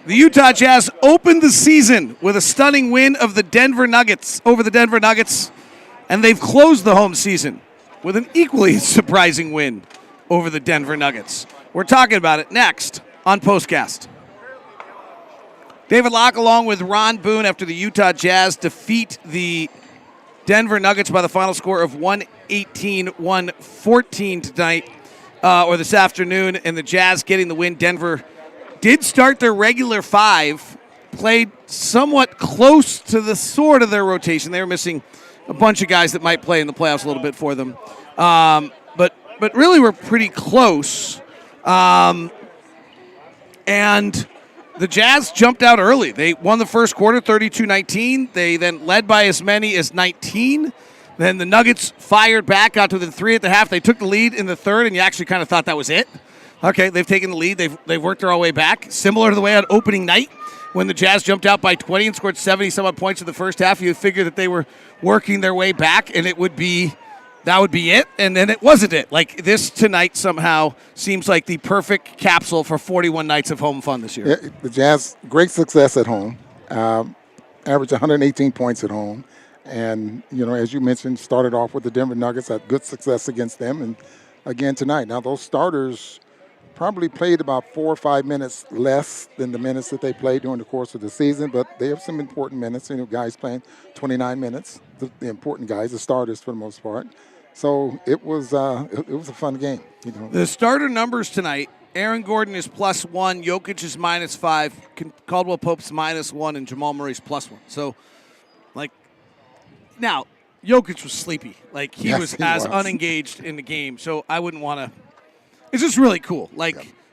The Utah Jazz opened the season with a stunning win of the Denver Nuggets over the Denver Nuggets, and they've closed the home season with an equally surprising win over the Denver Nuggets. We're talking about it next on POSTCAST. David Locke along with Ron Boone after the Utah Jazz defeat the Denver Nuggets by the final score of 118-114 tonight, or this afternoon, and the Jazz getting the win. Denver did start their regular five, played somewhat close to the sort of their rotation. They were missing a bunch of guys that might play in the playoffs a little bit for them. But really were pretty close. And the Jazz jumped out early. They won the first quarter 32-19. They then led by as many as 19. Then the Nuggets fired back, got to within 3 at the half. They took the lead in the third, and you actually kind of thought that was it. Okay, they've taken the lead. They've worked their all way back. Similar to the way on opening night when the Jazz jumped out by 20 and scored 70-some-odd points in the first half. You figure that they were working their way back, and that would be it, and then it wasn't it. Like, this tonight somehow seems like the perfect capsule for 41 nights of home fun this year. Yeah, the Jazz, great success at home. Averaged 118 points at home. And, as you mentioned, started off with the Denver Nuggets, had good success against them, and again tonight. Now, those starters probably played about 4 or 5 minutes less than the minutes that they played during the course of the season, but they have some important minutes. Guys playing 29 minutes, the important guys, the starters for the most part. So it was a fun game. The starter numbers tonight: Aaron Gordon is +1, Jokic is -5, Caldwell Pope's -1, and Jamal Murray's +1. So, now Jokic was sleepy. He was unengaged in the game. So I wouldn't want to. It's just really cool.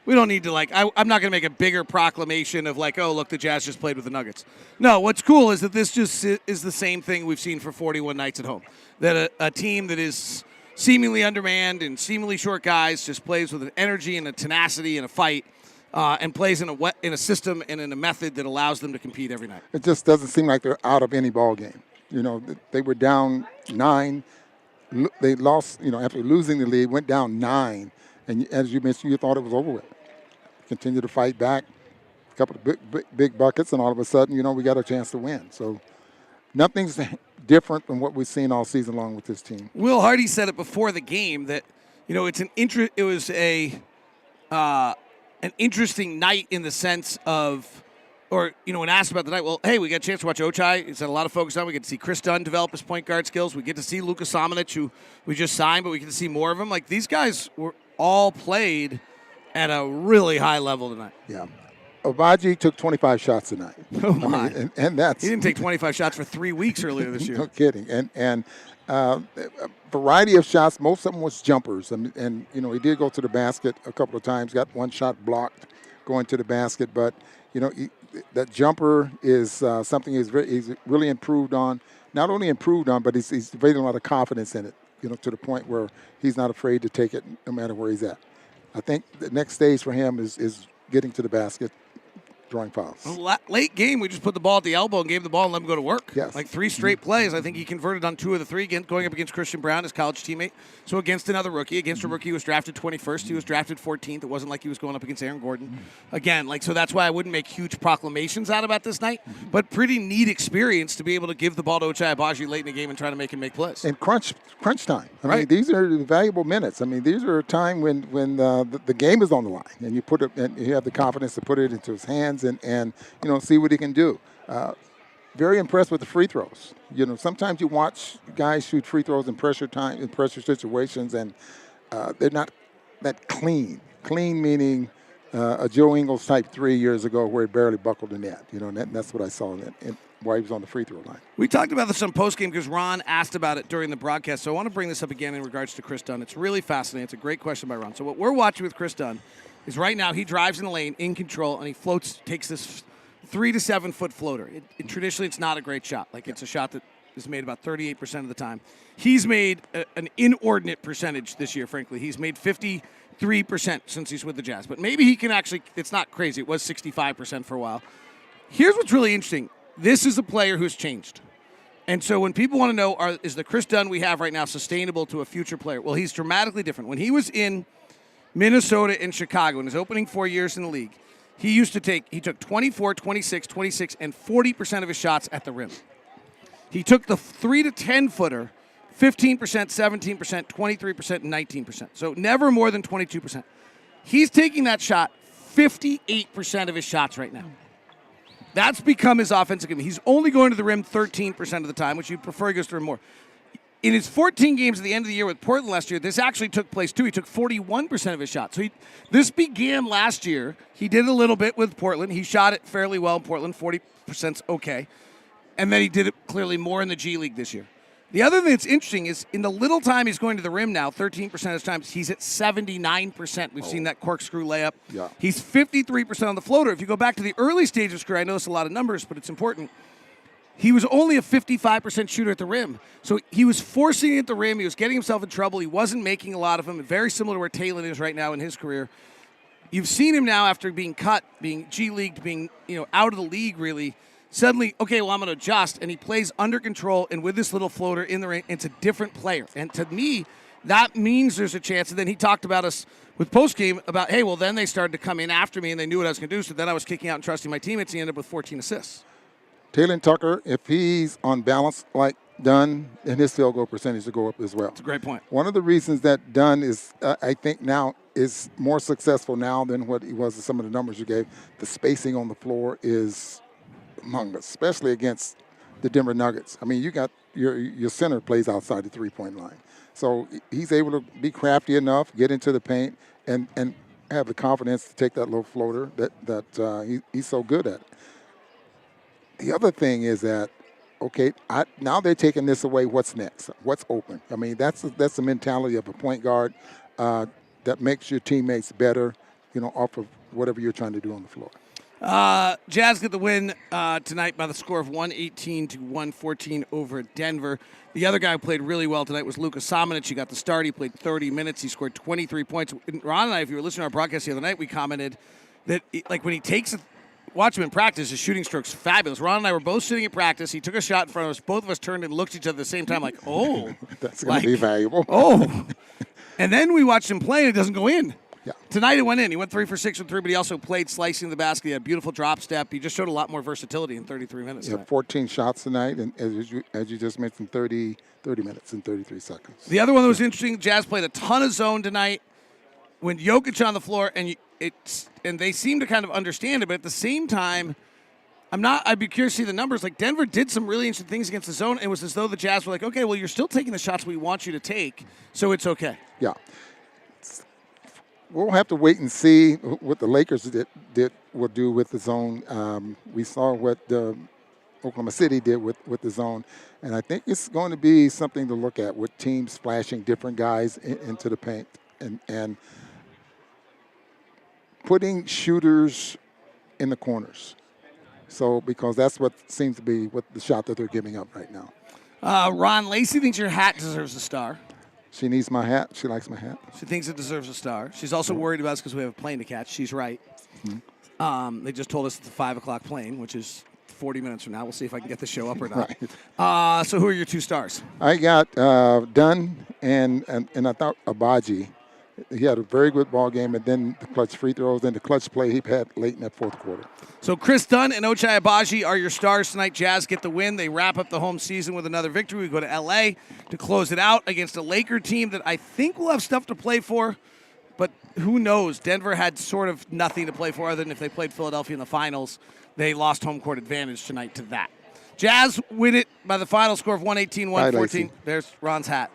We don't need to, I'm not going to make a bigger proclamation of, oh, look, the Jazz just played with the Nuggets. No, what's cool is that this just is the same thing we've seen for 41 nights at home. That a team that is seemingly undermanned and seemingly short guys just plays with an energy and a tenacity and a fight and plays in a system and in a method that allows them to compete every night. It just doesn't seem like they're out of any ball game. They were down 9. They lost, after losing the lead, went down 9. And as you mentioned, you thought it was over with. Continue to fight back, a couple of big buckets, and all of a sudden, we got a chance to win. So nothing's different than what we've seen all season long with this team. Will Hardy said it before the game that, it was an interesting night in the sense of, or, when asked about the night, well, hey, we got a chance to watch Ochai. He said a lot of focus on. We get to see Kris Dunn develop his point guard skills. We get to see Luka Samanic, who we just signed, but we get to see more of him. These guys were all played at a really high level tonight. Yeah. Agbaji took 25 shots tonight. Oh, my. And that's... He didn't take 25 shots for 3 weeks earlier this year. No kidding. And a variety of shots. Most of them was jumpers. And he did go to the basket a couple of times, got one shot blocked going to the basket. But, that jumper is something he's really improved on. Not only improved on, but he's developing a lot of confidence in it, to the point where he's not afraid to take it no matter where he's at. I think the next stage for him is getting to the basket, drawing fouls. Late game, we just put the ball at the elbow and gave the ball and let him go to work. Yes. 3 straight plays. I think he converted on 2 of the 3, going up against Christian Braun, his college teammate. So against another rookie, against a rookie who was drafted 21st, he was drafted 14th. It wasn't like he was going up against Aaron Gordon. Again, so that's why I wouldn't make huge proclamations out about this night, but pretty neat experience to be able to give the ball to Ochai Agbaji late in the game and try to make him make plays. And crunch time. I mean, Right. these are valuable minutes. I mean, these are a time when the game is on the line, and you put it, and you have the confidence to put it into his hands and see what he can do. Very impressed with the free throws. Sometimes you watch guys shoot free throws in pressure situations, and they're not that clean. Clean meaning a Joe Ingles type 3 years ago where he barely buckled the net. And that's what I saw while he was on the free throw line. We talked about this on postgame because Ron asked about it during the broadcast, so I want to bring this up again in regards to Kris Dunn. It's really fascinating. It's a great question by Ron. So what we're watching with Kris Dunn is right now he drives in the lane in control, and he takes this 3 to 7 foot floater. Traditionally, it's not a great shot. It's a shot that is made about 38% of the time. He's made an inordinate percentage this year, frankly. He's made 53% since he's with the Jazz. But maybe he can actually, it's not crazy. It was 65% for a while. Here's what's really interesting. This is a player who's changed. And so when people want to know, is the Kris Dunn we have right now sustainable to a future player? Well, he's dramatically different. When he was in Minnesota and Chicago in his opening 4 years in the league, he took 24, 26, 26, and 40% of his shots at the rim. He took the 3 to 10 footer, 15%, 17%, 23%, and 19%. So never more than 22%. He's taking that shot 58% of his shots right now. That's become his offensive game. He's only going to the rim 13% of the time, which you'd prefer he goes to the rim more. In his 14 games at the end of the year with Portland last year, this actually took place too. He took 41% of his shots. So this began last year. He did a little bit with Portland. He shot it fairly well in Portland. 40%'s okay. And then he did it clearly more in the G League this year. The other thing that's interesting is in the little time he's going to the rim now, 13% of his times, he's at 79%. We've seen that corkscrew layup. Yeah. He's 53% on the floater. If you go back to the early stage of his career, I know it's a lot of numbers, but it's important. He was only a 55% shooter at the rim. So he was forcing it at the rim. He was getting himself in trouble. He wasn't making a lot of them. Very similar to where Taylor is right now in his career. You've seen him now after being cut, being G-leagued, being out of the league really. Suddenly, okay, well, I'm going to adjust, and he plays under control, and with this little floater in the ring, it's a different player. And to me, that means there's a chance. And then he talked about us with postgame about, hey, well, then they started to come in after me, and they knew what I was going to do, so then I was kicking out and trusting my teammates. He ended up with 14 assists. Taylor Tucker, if he's on balance like Dunn, then his field goal percentage will go up as well. That's a great point. One of the reasons that Dunn is, I think now, is more successful now than what he was in some of the numbers you gave, the spacing on the floor is among us, especially against the Denver Nuggets. I mean, you got your center plays outside the three-point line. So he's able to be crafty enough, get into the paint, and have the confidence to take that little floater that he's so good at. The other thing is that, okay, now they're taking this away. What's next? What's open? I mean, that's the mentality of a point guard that makes your teammates better, off of whatever you're trying to do on the floor. Jazz get the win tonight by the score of 118 to 114 over Denver. The other guy who played really well tonight was Luka Samanic. He got the start. He played 30 minutes. He scored 23 points. Ron and I, if you were listening to our broadcast the other night, we commented that when he takes it, watch him in practice, his shooting stroke's fabulous. Ron and I were both sitting at practice. He took a shot in front of us. Both of us turned and looked at each other at the same time like, oh. That's going to be valuable. Oh. And then we watched him play, and it doesn't go in. Yeah. Tonight it went in. He went 3 for 6 with 3, but he also played slicing the basket. He had a beautiful drop step. He just showed a lot more versatility in 33 minutes. Yeah, 14 shots tonight, and as you just mentioned, 30 minutes and 33 seconds. The other one that was interesting, Jazz played a ton of zone tonight. When Jokic on the floor, and they seem to kind of understand it, but at the same time, I'd be curious to see the numbers. Like Denver did some really interesting things against the zone. It was as though the Jazz were like, okay, well, you're still taking the shots we want you to take, so it's okay. Yeah. We'll have to wait and see what the Lakers will do with the zone. We saw what Oklahoma City did with the zone, and I think it's going to be something to look at with teams flashing different guys into the paint and putting shooters in the corners. So because that's what seems to be what the shot that they're giving up right now. Ron, Lacey thinks your hat deserves a star. She needs my hat. She likes my hat. She thinks it deserves a star. She's also worried about us because we have a plane to catch. She's right. Mm-hmm. They just told us it's a 5 o'clock plane, which is 40 minutes from now. We'll see if I can get the show up or not. Right. So who are your 2 stars? I got Dunn and I thought Agbaji. He had a very good ball game, and then the clutch free throws and the clutch play he had late in that fourth quarter. So Kris Dunn and Ochai Agbaji are your stars tonight. Jazz get the win. They wrap up the home season with another victory. We go to L.A. to close it out against a Laker team that I think will have stuff to play for, but who knows? Denver had sort of nothing to play for other than if they played Philadelphia in the finals. They lost home court advantage tonight to that. Jazz win it by the final score of 118-114. There's Ron's hat.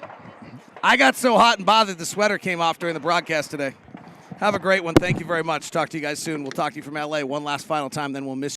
I got so hot and bothered the sweater came off during the broadcast today. Have a great one. Thank you very much. Talk to you guys soon. We'll talk to you from L.A. one last final time, then we'll miss you.